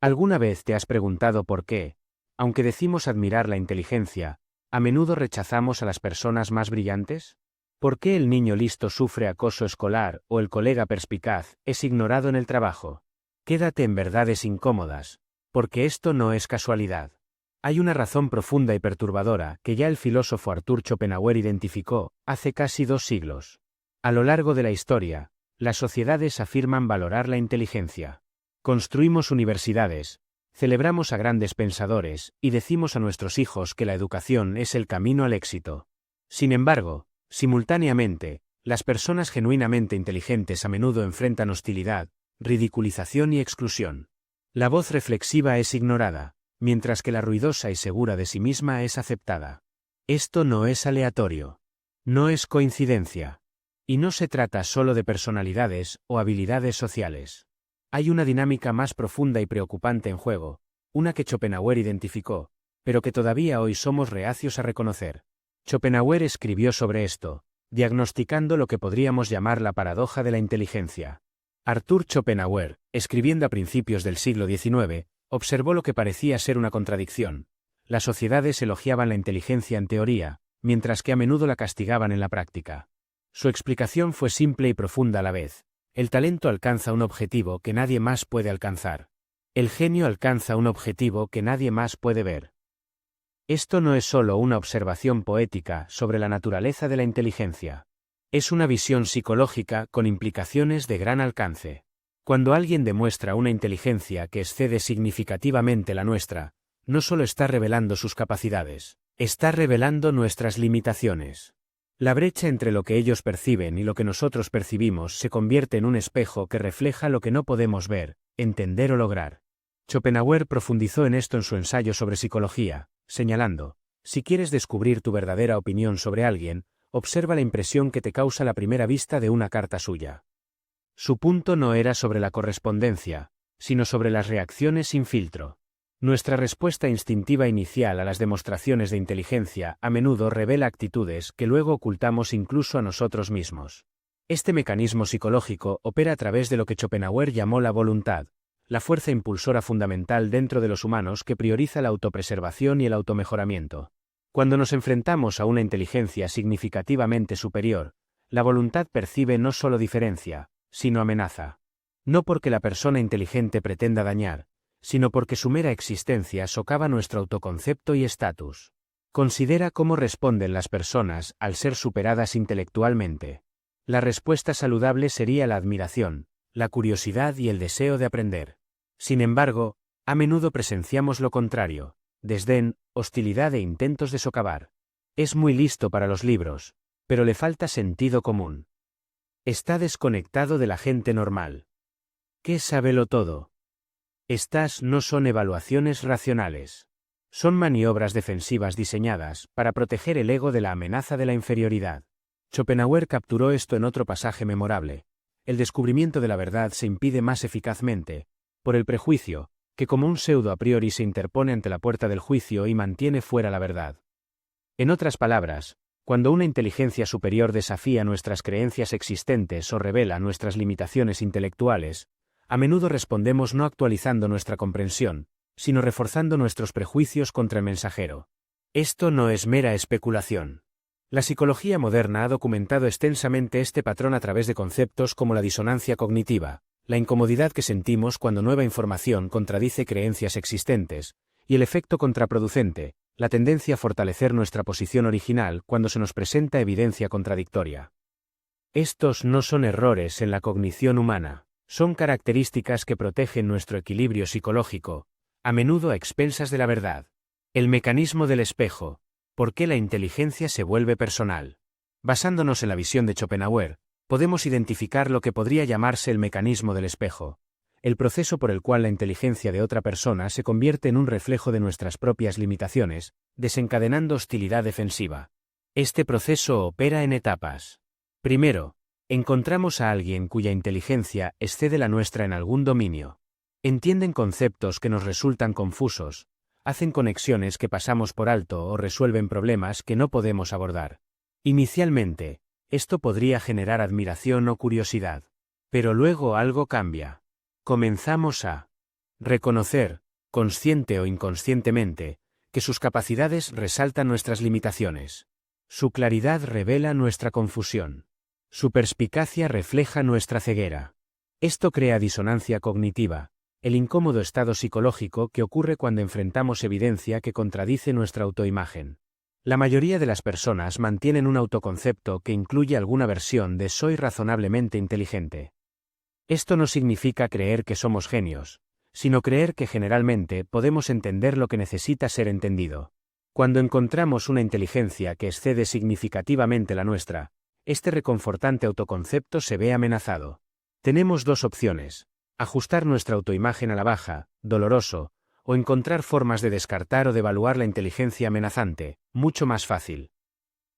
¿Alguna vez te has preguntado por qué, aunque decimos admirar la inteligencia, a menudo rechazamos a las personas más brillantes? ¿Por qué el niño listo sufre acoso escolar o el colega perspicaz es ignorado en el trabajo? Quédate en verdades incómodas, porque esto no es casualidad. Hay una razón profunda y perturbadora que ya el filósofo Arthur Schopenhauer identificó hace casi 2 siglos. A lo largo de la historia, las sociedades afirman valorar la inteligencia. Construimos universidades, celebramos a grandes pensadores y decimos a nuestros hijos que la educación es el camino al éxito. Sin embargo, simultáneamente, las personas genuinamente inteligentes a menudo enfrentan hostilidad, ridiculización y exclusión. La voz reflexiva es ignorada, mientras que la ruidosa y segura de sí misma es aceptada. Esto no es aleatorio. No es coincidencia. Y no se trata solo de personalidades o habilidades sociales. Hay una dinámica más profunda y preocupante en juego, una que Schopenhauer identificó, pero que todavía hoy somos reacios a reconocer. Schopenhauer escribió sobre esto, diagnosticando lo que podríamos llamar la paradoja de la inteligencia. Arthur Schopenhauer, escribiendo a principios del siglo XIX, observó lo que parecía ser una contradicción. Las sociedades elogiaban la inteligencia en teoría, mientras que a menudo la castigaban en la práctica. Su explicación fue simple y profunda a la vez. El talento alcanza un objetivo que nadie más puede alcanzar. El genio alcanza un objetivo que nadie más puede ver. Esto no es solo una observación poética sobre la naturaleza de la inteligencia. Es una visión psicológica con implicaciones de gran alcance. Cuando alguien demuestra una inteligencia que excede significativamente la nuestra, no solo está revelando sus capacidades, está revelando nuestras limitaciones. La brecha entre lo que ellos perciben y lo que nosotros percibimos se convierte en un espejo que refleja lo que no podemos ver, entender o lograr. Schopenhauer profundizó en esto en su ensayo sobre psicología, señalando: si quieres descubrir tu verdadera opinión sobre alguien, observa la impresión que te causa la primera vista de una carta suya. Su punto no era sobre la correspondencia, sino sobre las reacciones sin filtro. Nuestra respuesta instintiva inicial a las demostraciones de inteligencia a menudo revela actitudes que luego ocultamos incluso a nosotros mismos. Este mecanismo psicológico opera a través de lo que Schopenhauer llamó la voluntad, la fuerza impulsora fundamental dentro de los humanos que prioriza la autopreservación y el automejoramiento. Cuando nos enfrentamos a una inteligencia significativamente superior, la voluntad percibe no solo diferencia, sino amenaza. No porque la persona inteligente pretenda dañar, sino porque su mera existencia socava nuestro autoconcepto y estatus. Considera cómo responden las personas al ser superadas intelectualmente. La respuesta saludable sería la admiración, la curiosidad y el deseo de aprender. Sin embargo, a menudo presenciamos lo contrario: desdén, hostilidad e intentos de socavar. Es muy listo para los libros, pero le falta sentido común. Está desconectado de la gente normal. ¿Qué sábelo todo? Estas no son evaluaciones racionales. Son maniobras defensivas diseñadas para proteger el ego de la amenaza de la inferioridad. Schopenhauer capturó esto en otro pasaje memorable. El descubrimiento de la verdad se impide más eficazmente por el prejuicio, que como un pseudo a priori se interpone ante la puerta del juicio y mantiene fuera la verdad. En otras palabras, cuando una inteligencia superior desafía nuestras creencias existentes o revela nuestras limitaciones intelectuales, a menudo respondemos no actualizando nuestra comprensión, sino reforzando nuestros prejuicios contra el mensajero. Esto no es mera especulación. La psicología moderna ha documentado extensamente este patrón a través de conceptos como la disonancia cognitiva, la incomodidad que sentimos cuando nueva información contradice creencias existentes, y el efecto contraproducente, la tendencia a fortalecer nuestra posición original cuando se nos presenta evidencia contradictoria. Estos no son errores en la cognición humana. Son características que protegen nuestro equilibrio psicológico, a menudo a expensas de la verdad. El mecanismo del espejo. ¿Por qué la inteligencia se vuelve personal? Basándonos en la visión de Schopenhauer, podemos identificar lo que podría llamarse el mecanismo del espejo, el proceso por el cual la inteligencia de otra persona se convierte en un reflejo de nuestras propias limitaciones, desencadenando hostilidad defensiva. Este proceso opera en etapas. Primero, encontramos a alguien cuya inteligencia excede la nuestra en algún dominio. Entienden conceptos que nos resultan confusos, hacen conexiones que pasamos por alto o resuelven problemas que no podemos abordar. Inicialmente, esto podría generar admiración o curiosidad. Pero luego algo cambia. Comenzamos a Reconocer, consciente o inconscientemente, que sus capacidades resaltan nuestras limitaciones. Su claridad revela nuestra confusión. Su perspicacia refleja nuestra ceguera. Esto crea disonancia cognitiva, el incómodo estado psicológico que ocurre cuando enfrentamos evidencia que contradice nuestra autoimagen. La mayoría de las personas mantienen un autoconcepto que incluye alguna versión de soy razonablemente inteligente. Esto no significa creer que somos genios, sino creer que generalmente podemos entender lo que necesita ser entendido. Cuando encontramos una inteligencia que excede significativamente la nuestra, este reconfortante autoconcepto se ve amenazado. Tenemos dos opciones: ajustar nuestra autoimagen a la baja, doloroso, o encontrar formas de descartar o devaluar la inteligencia amenazante, mucho más fácil.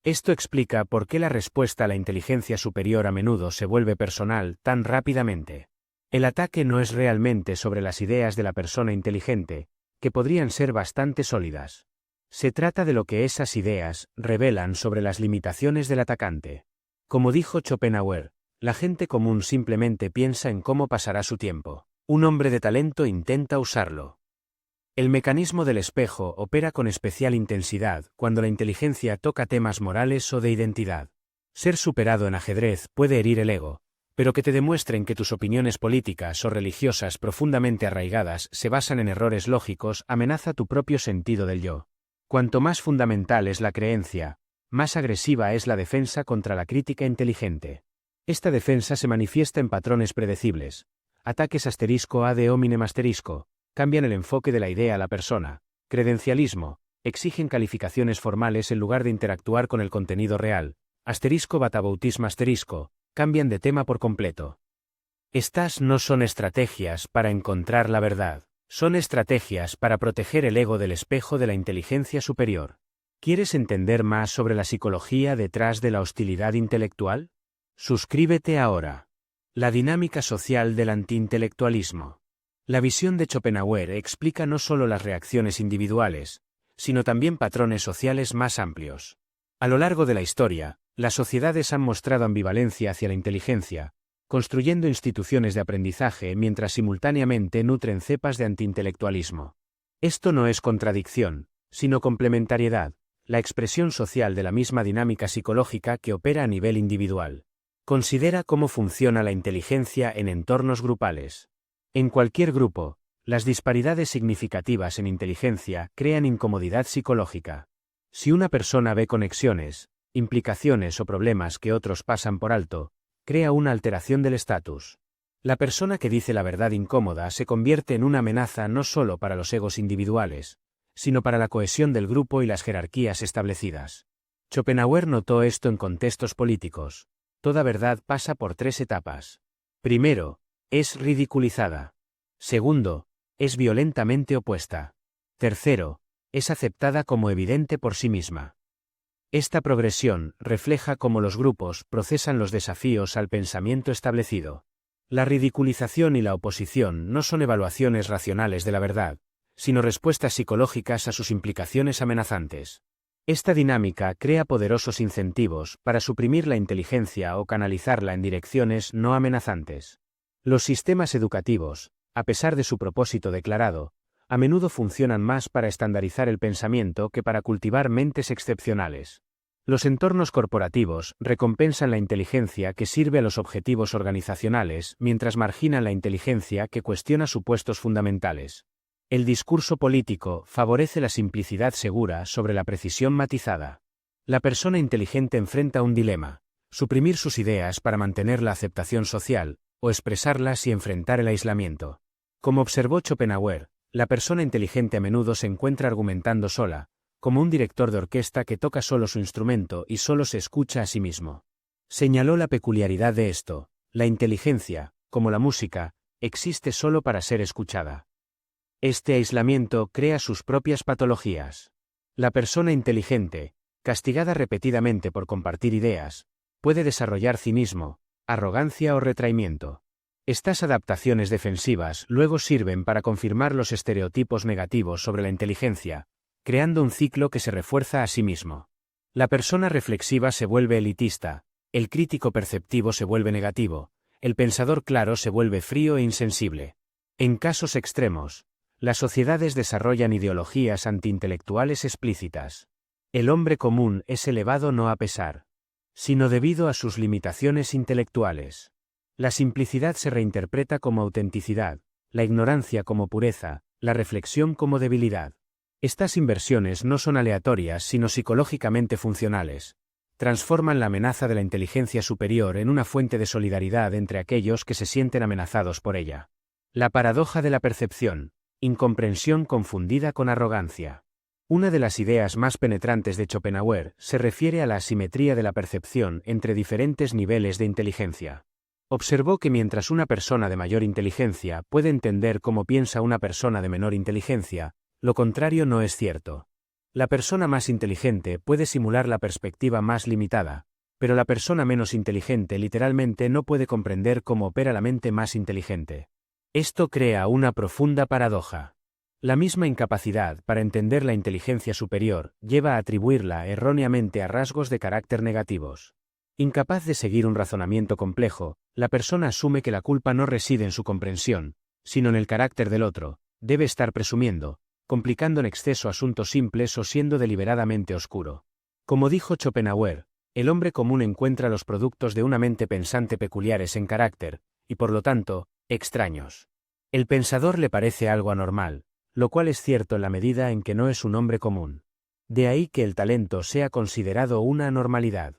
Esto explica por qué la respuesta a la inteligencia superior a menudo se vuelve personal tan rápidamente. El ataque no es realmente sobre las ideas de la persona inteligente, que podrían ser bastante sólidas. Se trata de lo que esas ideas revelan sobre las limitaciones del atacante. Como dijo Schopenhauer, la gente común simplemente piensa en cómo pasará su tiempo. Un hombre de talento intenta usarlo. El mecanismo del espejo opera con especial intensidad cuando la inteligencia toca temas morales o de identidad. Ser superado en ajedrez puede herir el ego, pero que te demuestren que tus opiniones políticas o religiosas profundamente arraigadas se basan en errores lógicos amenaza tu propio sentido del yo. Cuanto más fundamental es la creencia, más agresiva es la defensa contra la crítica inteligente. Esta defensa se manifiesta en patrones predecibles. Ataques *ad hominem *, cambian el enfoque de la idea a la persona. Credencialismo, exigen calificaciones formales en lugar de interactuar con el contenido real. *batabautismo *, cambian de tema por completo. Estas no son estrategias para encontrar la verdad, son estrategias para proteger el ego del espejo de la inteligencia superior. ¿Quieres entender más sobre la psicología detrás de la hostilidad intelectual? Suscríbete ahora. La dinámica social del antiintelectualismo. La visión de Schopenhauer explica no solo las reacciones individuales, sino también patrones sociales más amplios. A lo largo de la historia, las sociedades han mostrado ambivalencia hacia la inteligencia, construyendo instituciones de aprendizaje mientras simultáneamente nutren cepas de antiintelectualismo. Esto no es contradicción, sino complementariedad, la expresión social de la misma dinámica psicológica que opera a nivel individual. Considera cómo funciona la inteligencia en entornos grupales. En cualquier grupo, las disparidades significativas en inteligencia crean incomodidad psicológica. Si una persona ve conexiones, implicaciones o problemas que otros pasan por alto, crea una alteración del estatus. La persona que dice la verdad incómoda se convierte en una amenaza no solo para los egos individuales, sino para la cohesión del grupo y las jerarquías establecidas. Schopenhauer notó esto en contextos políticos. Toda verdad pasa por tres etapas. Primero, es ridiculizada. Segundo, es violentamente opuesta. Tercero, es aceptada como evidente por sí misma. Esta progresión refleja cómo los grupos procesan los desafíos al pensamiento establecido. La ridiculización y la oposición no son evaluaciones racionales de la verdad, sino respuestas psicológicas a sus implicaciones amenazantes. Esta dinámica crea poderosos incentivos para suprimir la inteligencia o canalizarla en direcciones no amenazantes. Los sistemas educativos, a pesar de su propósito declarado, a menudo funcionan más para estandarizar el pensamiento que para cultivar mentes excepcionales. Los entornos corporativos recompensan la inteligencia que sirve a los objetivos organizacionales mientras marginan la inteligencia que cuestiona supuestos fundamentales. El discurso político favorece la simplicidad segura sobre la precisión matizada. La persona inteligente enfrenta un dilema: suprimir sus ideas para mantener la aceptación social, o expresarlas y enfrentar el aislamiento. Como observó Schopenhauer, la persona inteligente a menudo se encuentra argumentando sola, como un director de orquesta que toca solo su instrumento y solo se escucha a sí mismo. Señaló la peculiaridad de esto: la inteligencia, como la música, existe solo para ser escuchada. Este aislamiento crea sus propias patologías. La persona inteligente, castigada repetidamente por compartir ideas, puede desarrollar cinismo, arrogancia o retraimiento. Estas adaptaciones defensivas luego sirven para confirmar los estereotipos negativos sobre la inteligencia, creando un ciclo que se refuerza a sí mismo. La persona reflexiva se vuelve elitista, el crítico perceptivo se vuelve negativo, el pensador claro se vuelve frío e insensible. En casos extremos, las sociedades desarrollan ideologías antiintelectuales explícitas. El hombre común es elevado no a pesar, sino debido a sus limitaciones intelectuales. La simplicidad se reinterpreta como autenticidad, la ignorancia como pureza, la reflexión como debilidad. Estas inversiones no son aleatorias sino psicológicamente funcionales. Transforman la amenaza de la inteligencia superior en una fuente de solidaridad entre aquellos que se sienten amenazados por ella. La paradoja de la percepción, incomprensión confundida con arrogancia. Una de las ideas más penetrantes de Schopenhauer se refiere a la asimetría de la percepción entre diferentes niveles de inteligencia. Observó que mientras una persona de mayor inteligencia puede entender cómo piensa una persona de menor inteligencia, lo contrario no es cierto. La persona más inteligente puede simular la perspectiva más limitada, pero la persona menos inteligente literalmente no puede comprender cómo opera la mente más inteligente. Esto crea una profunda paradoja. La misma incapacidad para entender la inteligencia superior lleva a atribuirla erróneamente a rasgos de carácter negativos. Incapaz de seguir un razonamiento complejo, la persona asume que la culpa no reside en su comprensión, sino en el carácter del otro, debe estar presumiendo, complicando en exceso asuntos simples o siendo deliberadamente oscuro. Como dijo Schopenhauer, el hombre común encuentra los productos de una mente pensante peculiares en carácter, y por lo tanto, extraños. El pensador le parece algo anormal, lo cual es cierto en la medida en que no es un hombre común. De ahí que el talento sea considerado una anormalidad.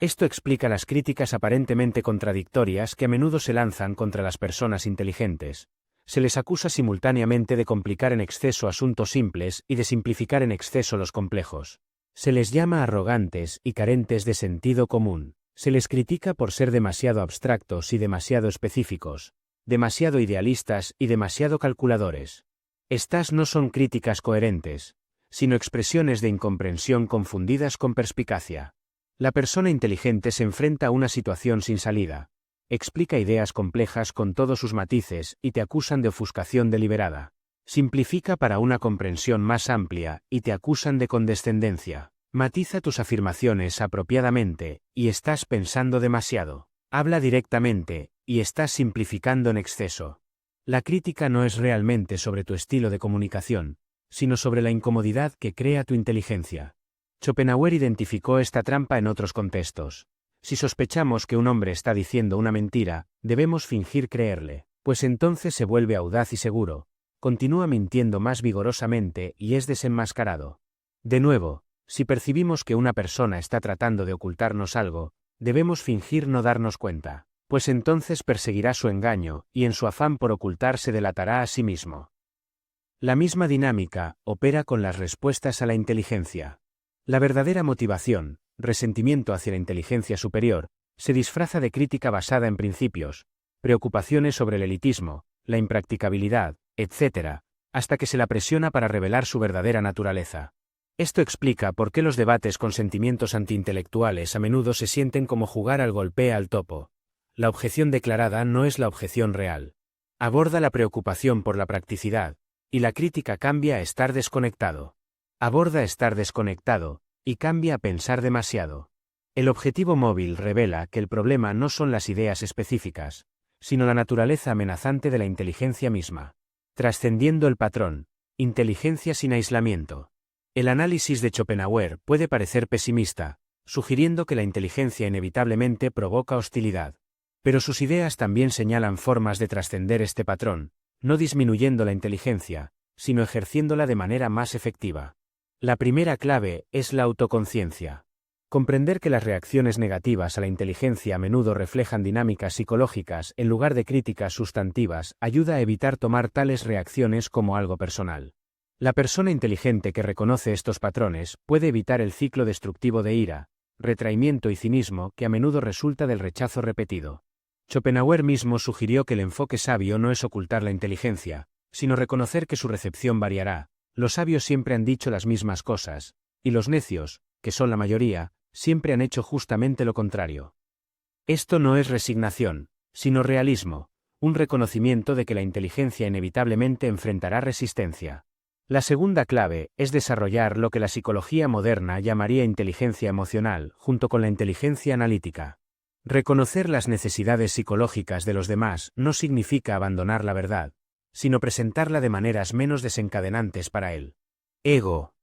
Esto explica las críticas aparentemente contradictorias que a menudo se lanzan contra las personas inteligentes. Se les acusa simultáneamente de complicar en exceso asuntos simples y de simplificar en exceso los complejos. Se les llama arrogantes y carentes de sentido común. Se les critica por ser demasiado abstractos y demasiado específicos, demasiado idealistas y demasiado calculadores. Estas no son críticas coherentes, sino expresiones de incomprensión confundidas con perspicacia. La persona inteligente se enfrenta a una situación sin salida. Explica ideas complejas con todos sus matices y te acusan de ofuscación deliberada. Simplifica para una comprensión más amplia y te acusan de condescendencia. Matiza tus afirmaciones apropiadamente y estás pensando demasiado. Habla directamente y estás simplificando en exceso. La crítica no es realmente sobre tu estilo de comunicación, sino sobre la incomodidad que crea tu inteligencia. Schopenhauer identificó esta trampa en otros contextos. Si sospechamos que un hombre está diciendo una mentira, debemos fingir creerle, pues entonces se vuelve audaz y seguro, continúa mintiendo más vigorosamente y es desenmascarado. De nuevo, si percibimos que una persona está tratando de ocultarnos algo, debemos fingir no darnos cuenta, pues entonces perseguirá su engaño y en su afán por ocultar se delatará a sí mismo. La misma dinámica opera con las respuestas a la inteligencia. La verdadera motivación, resentimiento hacia la inteligencia superior, se disfraza de crítica basada en principios, preocupaciones sobre el elitismo, la impracticabilidad, etc., hasta que se la presiona para revelar su verdadera naturaleza. Esto explica por qué los debates con sentimientos antiintelectuales a menudo se sienten como jugar al golpea al topo. La objeción declarada no es la objeción real. Aborda la preocupación por la practicidad, y la crítica cambia a estar desconectado. Aborda estar desconectado, y cambia a pensar demasiado. El objetivo móvil revela que el problema no son las ideas específicas, sino la naturaleza amenazante de la inteligencia misma. Trascendiendo el patrón, inteligencia sin aislamiento. El análisis de Schopenhauer puede parecer pesimista, sugiriendo que la inteligencia inevitablemente provoca hostilidad. Pero sus ideas también señalan formas de trascender este patrón, no disminuyendo la inteligencia, sino ejerciéndola de manera más efectiva. La primera clave es la autoconciencia. Comprender que las reacciones negativas a la inteligencia a menudo reflejan dinámicas psicológicas en lugar de críticas sustantivas ayuda a evitar tomar tales reacciones como algo personal. La persona inteligente que reconoce estos patrones puede evitar el ciclo destructivo de ira, retraimiento y cinismo que a menudo resulta del rechazo repetido. Schopenhauer mismo sugirió que el enfoque sabio no es ocultar la inteligencia, sino reconocer que su recepción variará. Los sabios siempre han dicho las mismas cosas, y los necios, que son la mayoría, siempre han hecho justamente lo contrario. Esto no es resignación, sino realismo, un reconocimiento de que la inteligencia inevitablemente enfrentará resistencia. La segunda clave es desarrollar lo que la psicología moderna llamaría inteligencia emocional, junto con la inteligencia analítica. Reconocer las necesidades psicológicas de los demás no significa abandonar la verdad, sino presentarla de maneras menos desencadenantes para él. Ego.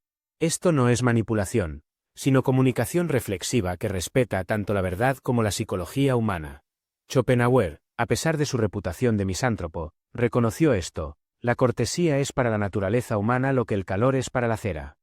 Esto no es manipulación, sino comunicación reflexiva que respeta tanto la verdad como la psicología humana. Schopenhauer, a pesar de su reputación de misántropo, reconoció esto: la cortesía es para la naturaleza humana lo que el calor es para la cera.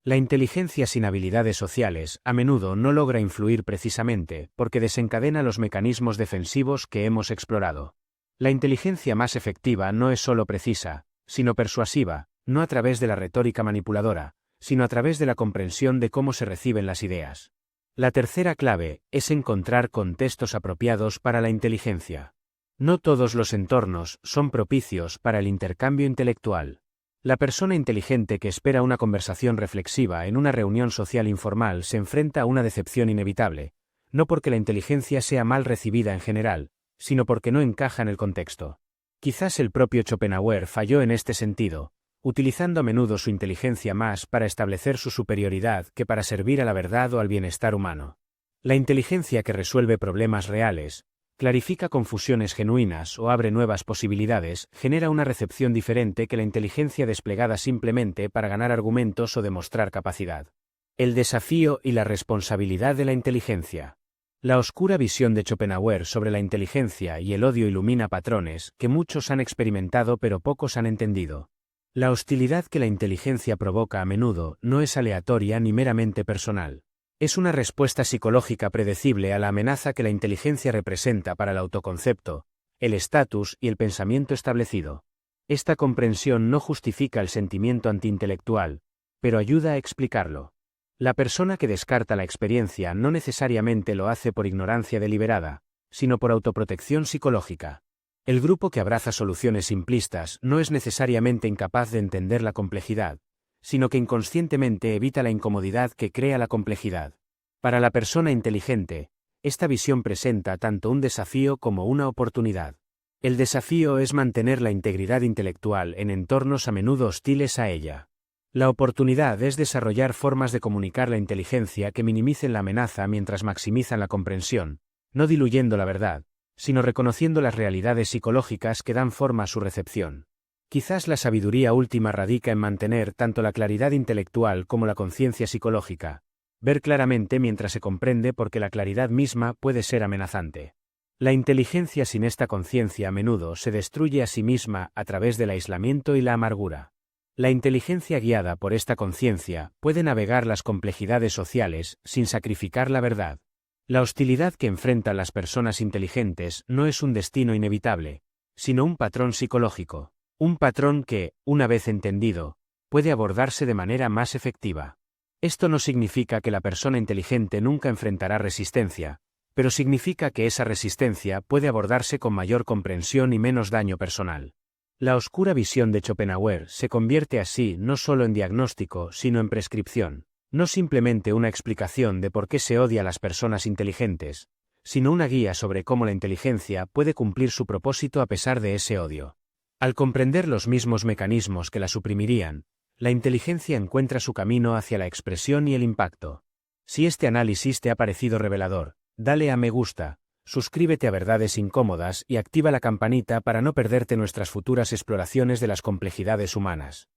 La inteligencia sin habilidades sociales a menudo no logra influir precisamente porque desencadena los mecanismos defensivos que hemos explorado. La inteligencia más efectiva no es solo precisa, sino persuasiva, no a través de la retórica manipuladora, sino a través de la comprensión de cómo se reciben las ideas. La tercera clave es encontrar contextos apropiados para la inteligencia. No todos los entornos son propicios para el intercambio intelectual. La persona inteligente que espera una conversación reflexiva en una reunión social informal se enfrenta a una decepción inevitable, no porque la inteligencia sea mal recibida en general, sino porque no encaja en el contexto. Quizás el propio Schopenhauer falló en este sentido, utilizando a menudo su inteligencia más para establecer su superioridad que para servir a la verdad o al bienestar humano. La inteligencia que resuelve problemas reales, clarifica confusiones genuinas o abre nuevas posibilidades, genera una recepción diferente que la inteligencia desplegada simplemente para ganar argumentos o demostrar capacidad. El desafío y la responsabilidad de la inteligencia. La oscura visión de Schopenhauer sobre la inteligencia y el odio ilumina patrones que muchos han experimentado pero pocos han entendido. La hostilidad que la inteligencia provoca a menudo no es aleatoria ni meramente personal. Es una respuesta psicológica predecible a la amenaza que la inteligencia representa para el autoconcepto, el estatus y el pensamiento establecido. Esta comprensión no justifica el sentimiento antiintelectual, pero ayuda a explicarlo. La persona que descarta la experiencia no necesariamente lo hace por ignorancia deliberada, sino por autoprotección psicológica. El grupo que abraza soluciones simplistas no es necesariamente incapaz de entender la complejidad, sino que inconscientemente evita la incomodidad que crea la complejidad. Para la persona inteligente, esta visión presenta tanto un desafío como una oportunidad. El desafío es mantener la integridad intelectual en entornos a menudo hostiles a ella. La oportunidad es desarrollar formas de comunicar la inteligencia que minimicen la amenaza mientras maximizan la comprensión, no diluyendo la verdad, sino reconociendo las realidades psicológicas que dan forma a su recepción. Quizás la sabiduría última radica en mantener tanto la claridad intelectual como la conciencia psicológica, ver claramente mientras se comprende porque la claridad misma puede ser amenazante. La inteligencia sin esta conciencia a menudo se destruye a sí misma a través del aislamiento y la amargura. La inteligencia guiada por esta conciencia puede navegar las complejidades sociales sin sacrificar la verdad. La hostilidad que enfrentan las personas inteligentes no es un destino inevitable, sino un patrón psicológico. Un patrón que, una vez entendido, puede abordarse de manera más efectiva. Esto no significa que la persona inteligente nunca enfrentará resistencia, pero significa que esa resistencia puede abordarse con mayor comprensión y menos daño personal. La oscura visión de Schopenhauer se convierte así no solo en diagnóstico, sino en prescripción, no simplemente una explicación de por qué se odia a las personas inteligentes, sino una guía sobre cómo la inteligencia puede cumplir su propósito a pesar de ese odio. Al comprender los mismos mecanismos que la suprimirían, la inteligencia encuentra su camino hacia la expresión y el impacto. Si este análisis te ha parecido revelador, dale a me gusta, suscríbete a Verdades Incómodas y activa la campanita para no perderte nuestras futuras exploraciones de las complejidades humanas.